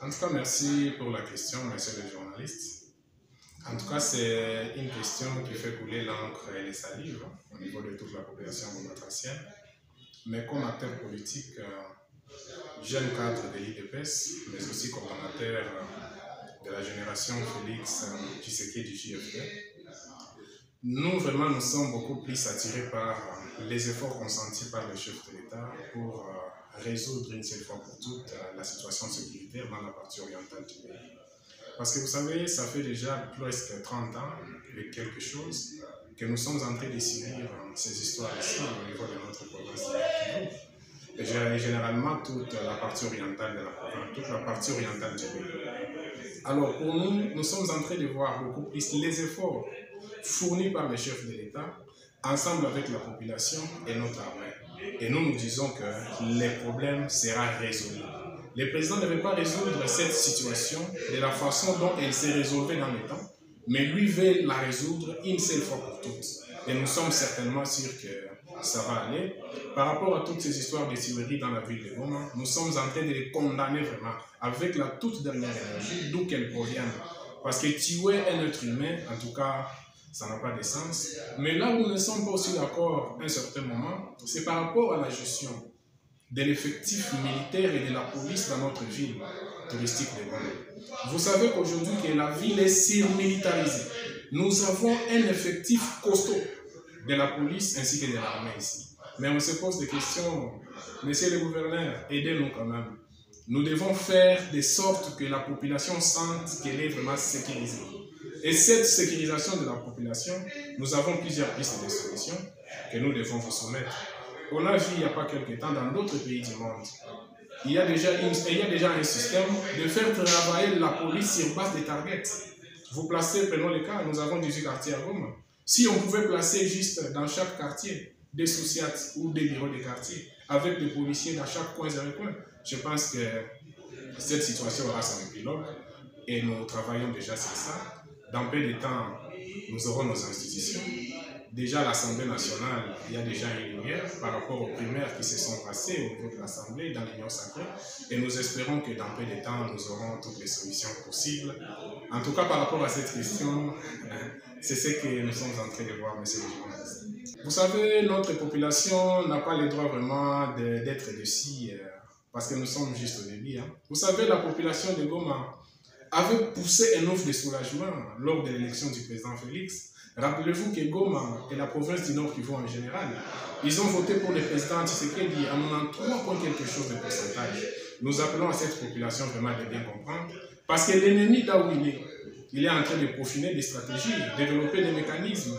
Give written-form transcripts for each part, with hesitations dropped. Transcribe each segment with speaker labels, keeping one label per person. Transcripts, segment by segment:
Speaker 1: En tout cas, merci pour la question, monsieur le journaliste. En tout cas, c'est une question qui fait couler l'encre et les salives au niveau de toute la population bomatracienne. Mais comme acteur politique, jeune cadre de l'IDPS, mais aussi coordonnateur de la génération Félix Tshisekedi du JFD, nous sommes beaucoup plus attirés par les efforts consentis par le chef de l'État pour résoudre une seule fois pour toutes la situation sécuritaire dans la partie orientale du pays. Parce que vous savez, ça fait déjà presque 30 ans et quelque chose que nous sommes en train de subir ces histoires ici au niveau de notre province de Kivu. Et généralement toute la partie orientale de la province, toute la partie orientale du pays. Alors pour nous, nous sommes en train de voir beaucoup plus les efforts fournis par les chefs de l'État, ensemble avec la population et notre armée. Et nous disons que les problèmes seront résolus. Le président ne veut pas résoudre cette situation de la façon dont elle s'est résolvée dans le temps, mais lui veut la résoudre une seule fois pour toutes. Et nous sommes certainement sûrs que ça va aller. Par rapport à toutes ces histoires de tueries dans la ville de Goma, nous sommes en train de les condamner vraiment avec la toute dernière énergie, d'où qu'elles proviennent. Parce que tuer un être humain, en tout cas, ça n'a pas de sens. Mais là où nous ne sommes pas aussi d'accord à un certain moment, c'est par rapport à la gestion de l'effectif militaire et de la police dans notre ville touristique de Goma. Vous savez qu'aujourd'hui que la ville est surmilitarisée. Nous avons un effectif costaud de la police ainsi que de l'armée ici. Mais on se pose des questions, monsieur le gouverneur, aidez-nous quand même. Nous devons faire de sorte que la population sente qu'elle est vraiment sécurisée. Et cette sécurisation de la population, nous avons plusieurs pistes de solutions que nous devons vous soumettre. On a vu il n'y a pas quelque temps dans d'autres pays du monde. Il y a déjà un système de faire travailler la police sur base des targets. Vous placez, prenons le cas, nous avons 18 quartiers à Goma. Si on pouvait placer juste dans chaque quartier des sociats ou des bureaux de quartier avec des policiers dans chaque coin et recoin, je pense que cette situation aura son épilogue et nous travaillons déjà sur ça. Dans peu de temps, nous aurons nos institutions. Déjà, l'Assemblée nationale, il y a déjà une lumière par rapport aux primaires qui se sont passées au niveau de l'Assemblée, dans l'Union sacrée. Et nous espérons que dans peu de temps, nous aurons toutes les solutions possibles. En tout cas, par rapport à cette question, c'est ce que nous sommes en train de voir, monsieur le journaliste. Vous savez, notre population n'a pas le droit vraiment d'être dessus, parce que nous sommes juste au début. Vous savez, la population de Goma avait poussé un offre de soulagement lors de l'élection du président Félix. Rappelez-vous que Goma et la province du Nord Kivu en général, ils ont voté pour le président Tshisekedi à 93 points quelque chose de pourcentage. Nous appelons à cette population vraiment de bien comprendre, parce que l'ennemi, là où il est en train de peaufiner des stratégies, développer des mécanismes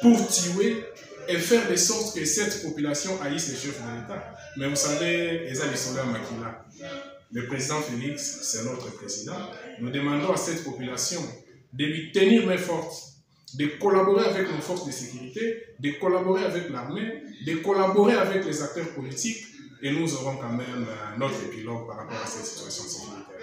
Speaker 1: pour tuer et faire de sorte que cette population haïsse les chefs de l'État. Mais vous savez, Eza Lissola Makila, le président Félix, c'est notre président. Nous demandons à cette population de lui tenir main forte, de collaborer avec nos forces de sécurité, de collaborer avec l'armée, de collaborer avec les acteurs politiques, et nous aurons quand même notre épilogue par rapport à cette situation sécuritaire.